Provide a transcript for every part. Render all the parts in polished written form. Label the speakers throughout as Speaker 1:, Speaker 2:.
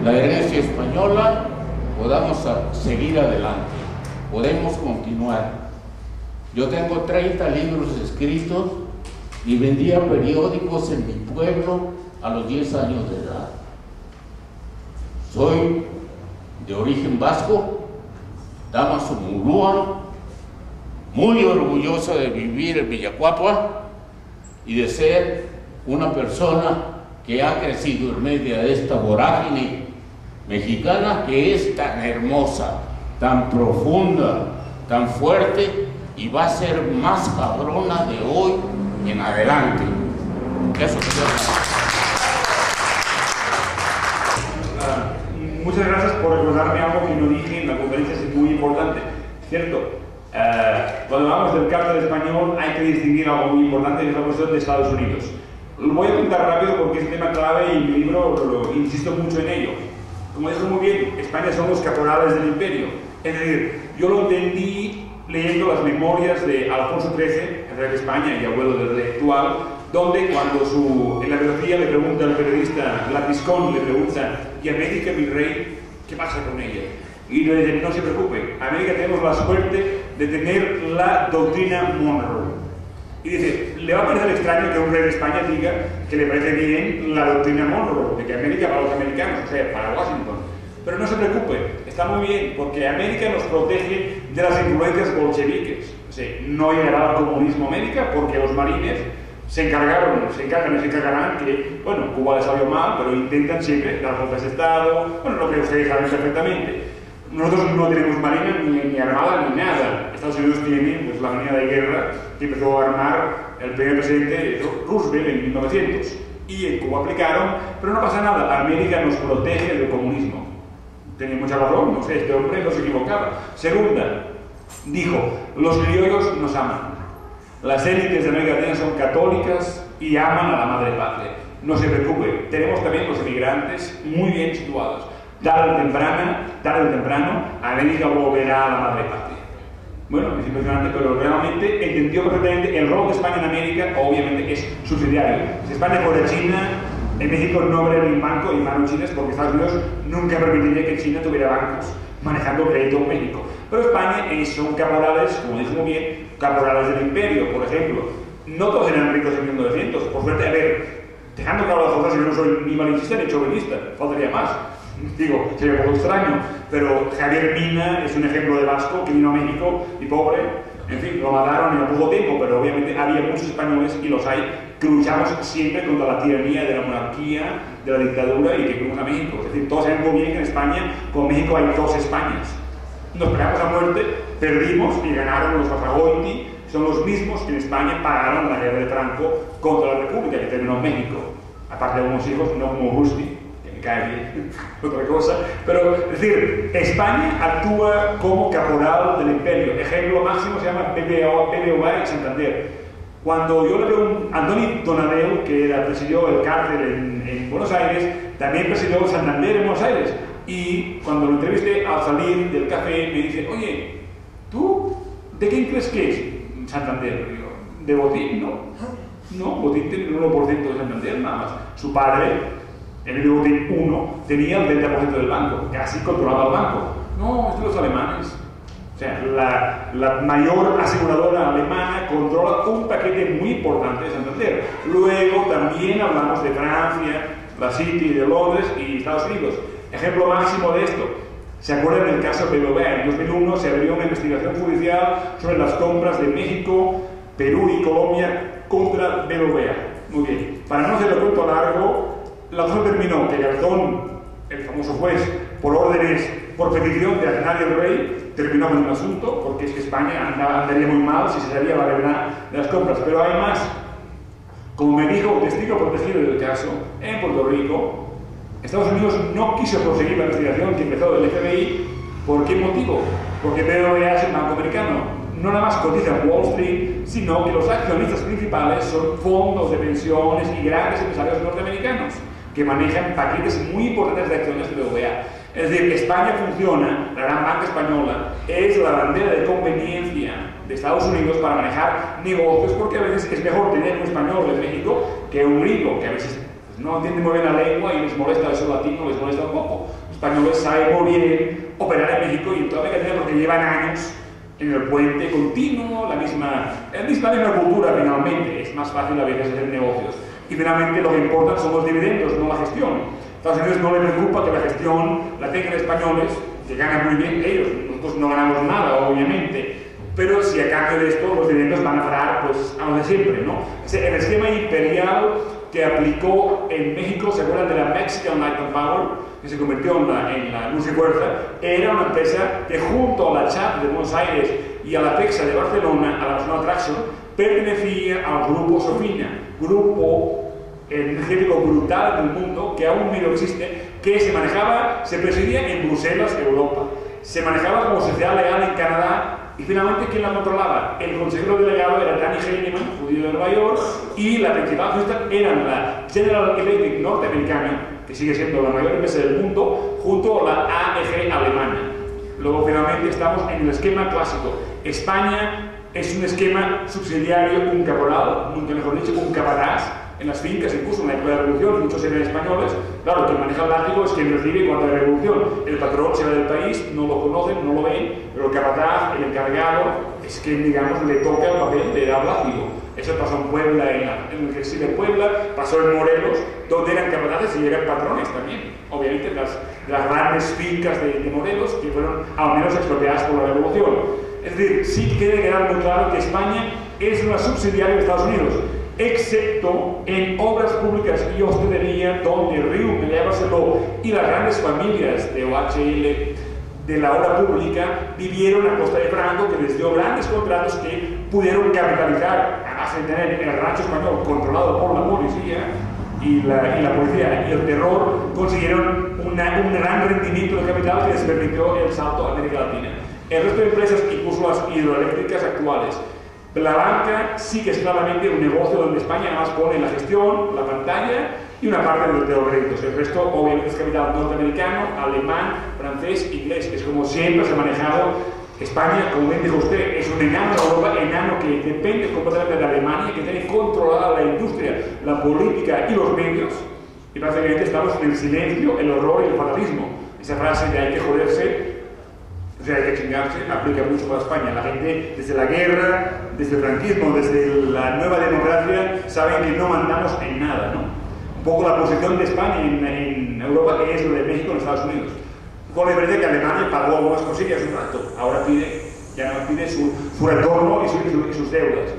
Speaker 1: la herencia española, podamos seguir adelante, podemos continuar. Yo tengo 30 libros escritos y vendía periódicos en mi pueblo a los 10 años de edad. Soy de origen vasco, Damazumulúa, muy orgulloso de vivir en Villacuapa y de ser una persona que ha crecido en medio de esta vorágine mexicana que es tan hermosa, tan profunda, tan fuerte y va a ser más cabrona de hoy en adelante. Eso te
Speaker 2: Muchas gracias por recordarme algo que no dije en la conferencia, es muy importante. Cierto, cuando hablamos del cártel español hay que distinguir algo muy importante, que es la cuestión de Estados Unidos. Lo voy a contar rápido porque es un tema clave y en mi libro insisto mucho en ello. Como dijo muy bien, España son los caporales del imperio. Es decir, yo lo entendí leyendo las memorias de Alfonso XIII, el rey de España y abuelo del rey actual, donde cuando en la biografía le pregunta al periodista Lapizcón, le pregunta, ¿y América, mi rey, qué pasa con ella? Y le dice, no se preocupe, América tenemos la suerte de tener la doctrina Monroe. Y dice, le va a parecer extraño que un rey de España diga que le parece bien la doctrina Monroe, de que América para los americanos, o sea, para Washington. Pero no se preocupe, está muy bien, porque América nos protege de las influencias bolcheviques. O sea, no llegará al comunismo América porque los marines se encargan y se encargarán que, bueno, Cuba les salió mal, pero intentan siempre dar golpes de Estado, bueno, lo que ustedes saben perfectamente. Nosotros no tenemos marina, ni armada, ni nada. Estados Unidos tiene pues, la marina de guerra que empezó a armar el primer presidente Roosevelt en 1900. Y en Cuba aplicaron, pero no pasa nada, América nos protege del comunismo. Tenía mucha razón, no sé, este hombre no se equivocaba. Segunda, dijo, los criollos nos aman. Las élites de América Latina son católicas y aman a la madre patria. No se preocupe, tenemos también los emigrantes muy bien situados. Tarde o temprano, América volverá a la madre patria. Bueno, es impresionante, pero realmente entendió perfectamente el rol de España en América, obviamente es subsidiario. Si España fuera China, en México no habría ni un banco y manos chinas porque Estados Unidos nunca permitiría que China tuviera bancos manejando crédito en México. Pero España son caporales, como dijo muy bien, caporales del imperio, por ejemplo. No todos eran ricos en 1900, por suerte, a ver, dejando claro las cosas, yo no soy ni malinchista ni chauvinista, faltaría más. Digo, sería un poco extraño, pero Javier Mina es un ejemplo de vasco que vino a México y pobre, en fin, lo mataron en poco tiempo, pero obviamente había muchos españoles, y los hay, que luchamos siempre contra la tiranía de la monarquía, de la dictadura y que fuimos a México. Es decir, todos saben muy bien que en España, con México hay dos Españas. Nos peleamos a muerte, perdimos y ganaron los Basagoiti, son los mismos que en España pagaron la guerra de Franco contra la República que terminó en México. Aparte de algunos hijos, no como Rusty, que me cae bien, otra cosa. Pero, es decir, España actúa como caporal del imperio. Ejemplo máximo se llama BBVA y Santander. Cuando yo le veo a Antoni Donadeu, que presidió el cártel en Buenos Aires, también presidió el Santander en Buenos Aires. Y cuando lo entrevisté al salir del café, me dice, oye, ¿tú de quién crees que es Santander? Digo, ¿de Botín? No. No, Botín tiene el 1% de Santander, nada más. Su padre, Emilio Botín I, tenía el 30% del banco, casi controlaba el banco. No, es de los alemanes. O sea, la mayor aseguradora alemana controla un paquete muy importante de Santander. Luego también hablamos de Francia, la City de Londres y Estados Unidos. Ejemplo máximo de esto, ¿se acuerdan del caso BBVA? En 2001 se abrió una investigación judicial sobre las compras de México, Perú y Colombia contra BBVA. Muy bien, para no hacer el cuento largo, la cosa terminó que Garzón, el famoso juez, por petición de Aznar y el rey, terminó con el asunto, porque es que España andaría muy mal si se sabía la verdad de las compras. Pero hay más, como me dijo un testigo protegido del caso, en Puerto Rico, Estados Unidos no quiso proseguir la investigación que empezó del FBI. ¿Por qué motivo? Porque BBVA es un banco americano. No nada más cotiza en Wall Street, sino que los accionistas principales son fondos de pensiones y grandes empresarios norteamericanos que manejan paquetes muy importantes de acciones de BBVA. Es decir, España funciona, la gran banca española, es la bandera de conveniencia de Estados Unidos para manejar negocios, porque a veces es mejor tener un español en México que un gringo, que a veces no entienden muy bien la lengua y les molesta eso latino, les molesta un poco. Los españoles saben muy bien operar en México y en toda América Latina porque llevan años en el puente continuo, la misma cultura finalmente. Es más fácil a veces hacer negocios. Y finalmente lo que importa son los dividendos, no la gestión. A Estados Unidos no le preocupa que la gestión la tengan españoles, que ganan muy bien ellos. Nosotros no ganamos nada, obviamente. Pero si a cambio de esto los dividendos van a parar pues, a lo de siempre, ¿no? El esquema imperial que aplicó en México, ¿se acuerdan de la Mexican Light and Power? Que se convirtió en la Luz y Fuerza, era una empresa que junto a la CHAP de Buenos Aires y a la PEXA de Barcelona, a la Barcelona Traction, pertenecía al grupo Sofina, grupo energético brutal del mundo, que aún no existe, que se presidía en Bruselas, Europa, se manejaba como sociedad legal en Canadá. Y finalmente, ¿quién la controlaba? El consejero delegado era Danny Heinemann, judío de Nueva York, y la principal accionista era la General Electric norteamericana, que sigue siendo la mayor empresa del mundo, junto a la AEG alemana. Luego, finalmente, estamos en el esquema clásico. España es un esquema subsidiario, un caporal, nunca mejor dicho, un capataz. En las fincas, incluso en la época de la revolución, muchos eran españoles. Claro, quien maneja el látigo es quien recibe cuando hay revolución. El patrón se va del país, no lo conocen, no lo ven, pero el capataz, el encargado, es quien, digamos, le toca el papel de dar látigo. Eso pasó en Puebla, en el exilio de Puebla, pasó en Morelos, donde eran capataces y eran patrones también. Obviamente, las grandes fincas de Morelos, que fueron al menos expropiadas por la revolución. Es decir, sí que debe quedar muy claro que España es una subsidiaria de Estados Unidos, excepto en obras públicas y hostelería, donde Riu, Meliá Barceló y las grandes familias de OHL de la obra pública vivieron a costa de Franco, que les dio grandes contratos que pudieron capitalizar hasta tener el rancho español controlado por la policía y la policía y el terror, consiguieron un gran rendimiento de capital que les permitió el salto a América Latina. El resto de empresas, incluso las hidroeléctricas actuales, la banca sí que es claramente un negocio donde España nada más pone la gestión, la pantalla y una parte de los créditos. El resto obviamente es capital norteamericano, alemán, francés, inglés. Es como siempre se ha manejado España, como bien dijo usted, es un enano de Europa, enano que depende completamente de Alemania, que tiene controlada la industria, la política y los medios. Y prácticamente estamos en el silencio, el horror y el fatalismo. Esa frase de hay que joderse, o sea, hay que chingarse, aplica mucho para España. La gente, desde la guerra, desde el franquismo, desde la nueva democracia, saben que no mandamos en nada, ¿no? Un poco la posición de España en Europa es lo de México en Estados Unidos. Con la diferencia que Alemania pagó algunas cosillas un rato, ahora ya no pide su retorno y sus deudas.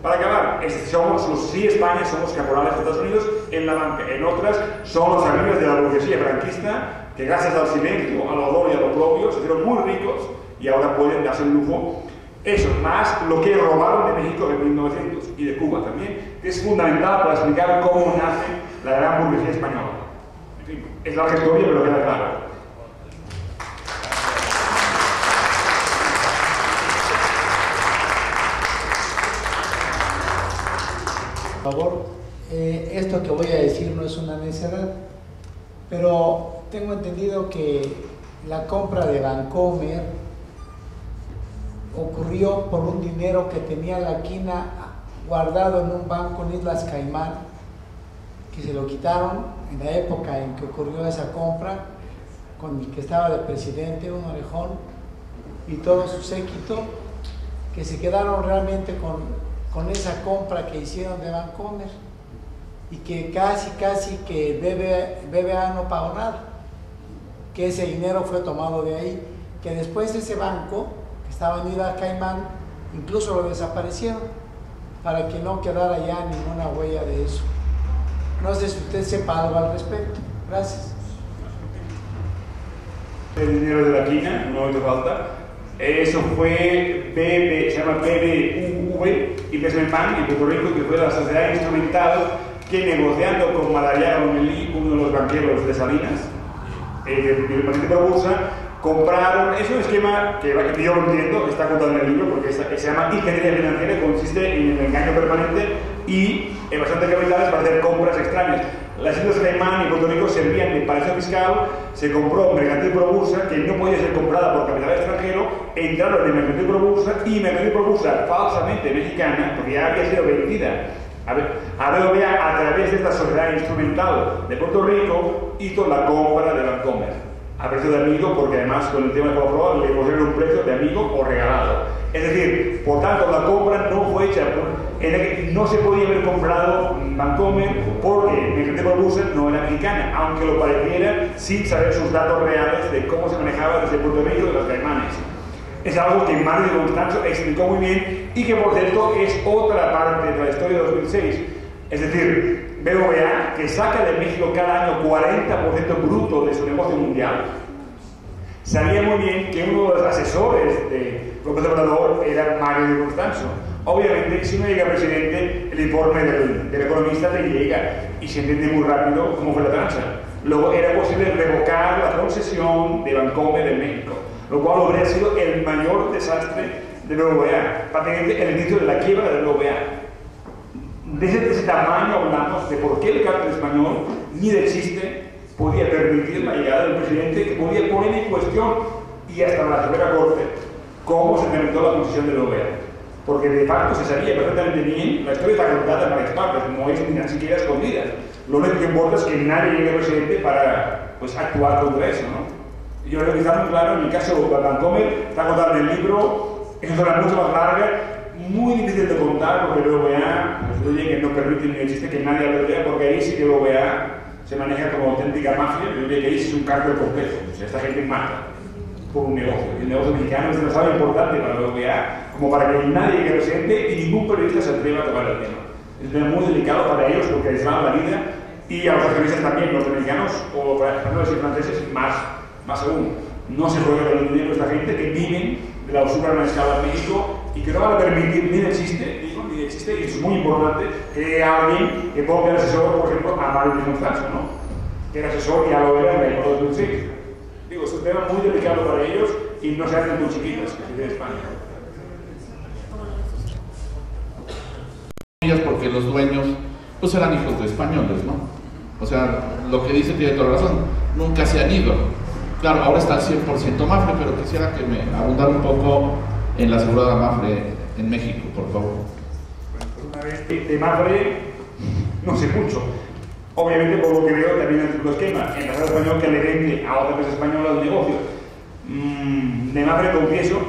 Speaker 2: Para acabar, sí España son los caporales de Estados Unidos en la banca, en otras son los amigos de la burguesía franquista, que gracias al silencio, al odor y a lo propio, se hicieron muy ricos y ahora pueden darse el lujo. Eso, más lo que robaron de México en 1900 y de Cuba también, que es fundamental para explicar cómo nace la gran burguesía española. En fin, es larga historia, pero queda claro.
Speaker 3: Por favor, esto que voy a decir no es una necedad, pero tengo entendido que la compra de Vancomer ocurrió por un dinero que tenía la quina guardado en un banco en Islas Caimán, que se lo quitaron en la época en que ocurrió esa compra, con el que estaba de presidente, un orejón, y todo su séquito, que se quedaron realmente con esa compra que hicieron de Vancomer, y que casi que BBVA no pagó nada, que ese dinero fue tomado de ahí, que después ese banco, que estaba en Islas Caimán, incluso lo desaparecieron, para que no quedara ya ninguna huella de eso. No sé si usted sepa algo al respecto. Gracias.
Speaker 2: El dinero de la quina, no hizo falta. Eso fue se llama BBV, Investment Bank en Puerto Rico, que fue la sociedad instrumental que, negociando con Madariaga Lomelí, uno de los banqueros de Salinas, el Partido Probursa, compraron. Es un esquema que yo lo entiendo, está contado en el libro, porque se llama ingeniería financiera, y consiste en el engaño permanente y en bastantes capitales para hacer compras extrañas. Las Islas Caimán y Puerto Rico servían de paraíso fiscal. Se compró Mercantil Probursa, que no podía ser comprada por capital extranjero, entraron en Mercantil Probursa, y Mercantil Probursa, falsamente mexicana, porque ya había sido vendida A BBVA, a través de esta sociedad instrumental de Puerto Rico, hizo la compra de Bancomer a precio de amigo, porque además con el tema de Coca-Cola le pusieron un precio de amigo o regalado. Es decir, por tanto, la compra no fue hecha, no se podía haber comprado Bancomer porque Mejerte Barbusa no era mexicana, aunque lo pareciera, sin saber sus datos reales de cómo se manejaba desde Puerto Rico y de los Caimanes. Es algo que Mario de Constanzo explicó muy bien y que, por cierto, es otra parte de la historia de 2006. Es decir, BBVA, que saca de México cada año 40% bruto de su negocio mundial, sabía muy bien que uno de los asesores de López Obrador era Mario de Constanzo. Obviamente, si no llega presidente, el informe del economista le llega y se entiende muy rápido cómo fue la tranza. Luego era posible revocar la concesión de Bancomer en México, lo cual habría sido el mayor desastre de BBVA, prácticamente el inicio de la quiebra de BBVA. De ese tamaño hablamos de por qué el cártel español, ni de chiste, podía permitir la llegada del presidente, que podía poner en cuestión, y hasta la Suprema Corte, cómo se implementó la concesión de BBVA. Porque de facto se sabía perfectamente bien, la historia está contada en varias partes, no es ni siquiera escondida. Lo único que importa es que nadie llegue presidente para actuar contra eso, ¿no? Yo creo que está muy claro, en el caso de Bancomer, está contado en el libro, es una historia mucho más larga, muy difícil de contar, porque BBVA, pues diría que no permite ni existe que nadie hable de ella, porque ahí sí que BBVA se maneja como auténtica mafia. Yo diría que ahí sí es un cártel completo, o sea, esta gente mata por un negocio, y el negocio mexicano es demasiado importante para BBVA como para que nadie llegue presidente y ningún periodista se atreva a tocar el tema. Es un tema muy delicado para ellos porque les va la vida, y a los accionistas también, los mexicanos o para españoles y franceses más aún. No se juega con el dinero de esta gente que viven de la usura en una escala en México y que no van a permitir ni de chiste, y es muy importante que alguien que ponga el asesor, por ejemplo, a Mario de Constanzo, ¿no? Que era asesor y ya lo era en la época de 2006. Digo, es un tema muy delicado para ellos y no se hacen muy chiquitas, que se de España.
Speaker 1: Porque los dueños pues eran hijos de españoles, ¿no? O sea, lo que dice tiene toda razón, nunca se han ido. Claro, ahora está al 100% Mafre, pero quisiera que me abundara un poco en la asegurada Mafre en México, por favor.
Speaker 2: Una vez de Mafre no sé mucho. Obviamente, por lo que veo, también el truco esquema. El Estado español que le vende a otra empresa española el negocio. De Mafre confieso,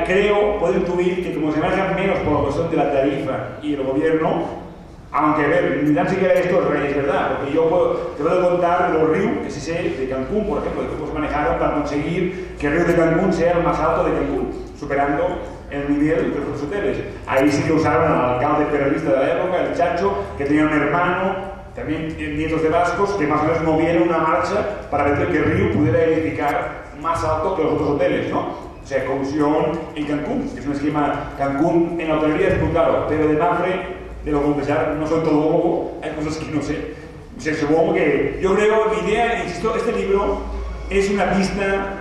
Speaker 2: creo, puedo intuir que como se manejan menos por la cuestión de la tarifa y el gobierno, aunque a ver, ni tan siquiera esto es verdad, porque te puedo contar de los ríos, que sí sé, de Cancún, por ejemplo, de cómo se manejaron para conseguir que el río de Cancún sea el más alto de Cancún, superando el nivel de los hoteles. Ahí sí que usaron al alcalde periodista de la época, el Chacho, que tenía un hermano, también nietos de vascos, que más o menos movieron una marcha para ver que el río pudiera edificar más alto que los otros hoteles, ¿no? O sea, colusión en Cancún, que es un esquema. Cancún en la hotelería es muy claro, pero de Mafre, debo confesar, no soy todólogo, hay cosas que no sé. O sea, supongo que yo creo, mi idea, insisto, este libro es una vista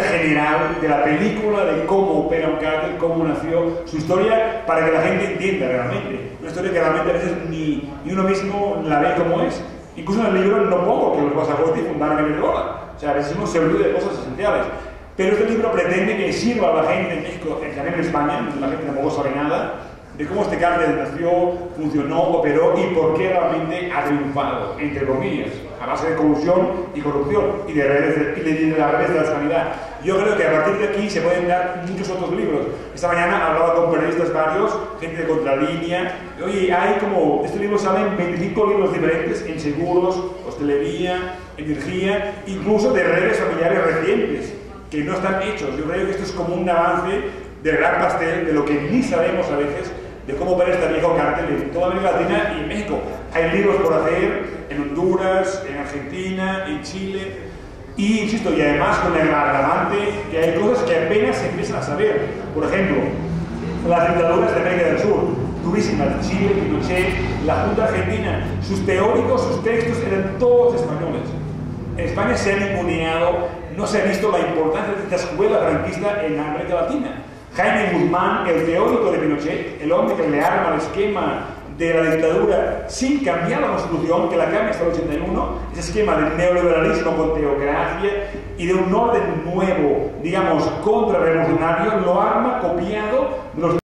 Speaker 2: general de la película, de cómo opera un cártel, cómo nació su historia, para que la gente entienda realmente. Una historia que realmente a veces ni uno mismo la ve como es. Incluso en el libro no pongo que los Basagoiti fundaron en Venezuela. O sea, a veces uno se olvida de cosas esenciales. Pero este libro pretende que sirva a la gente en México, también en España, la gente tampoco sabe nada, de cómo este cártel nació, funcionó, operó y por qué realmente ha triunfado, entre comillas, a base de colusión y corrupción y de las redes de la sanidad. Yo creo que a partir de aquí se pueden dar muchos otros libros. Esta mañana hablaba con periodistas varios, gente de Contralínea. Oye, hay como, este libro salen 25 libros diferentes en seguros, hostelería, energía, incluso de redes familiares recientes, que no están hechos. Yo creo que esto es como un avance del gran pastel, de lo que ni sabemos a veces, de cómo opera este viejo cártel en toda América Latina y en México. Hay libros por hacer en Honduras, en Argentina, en Chile, y insisto, y además con el agravante que hay cosas que apenas se empiezan a saber. Por ejemplo, las dictaduras de América del Sur, durísimas, Chile, Pinochet, la Junta Argentina, sus teóricos, sus textos eran todos españoles. En España se han inmuneado, no se ha visto la importancia de esta escuela franquista en América Latina. Jaime Guzmán, el teórico de Pinochet, el hombre que le arma el esquema de la dictadura sin cambiar la constitución, que la cambia hasta el 81, ese esquema del neoliberalismo con teocracia y de un orden nuevo, digamos, contrarrevolucionario, lo arma copiado de los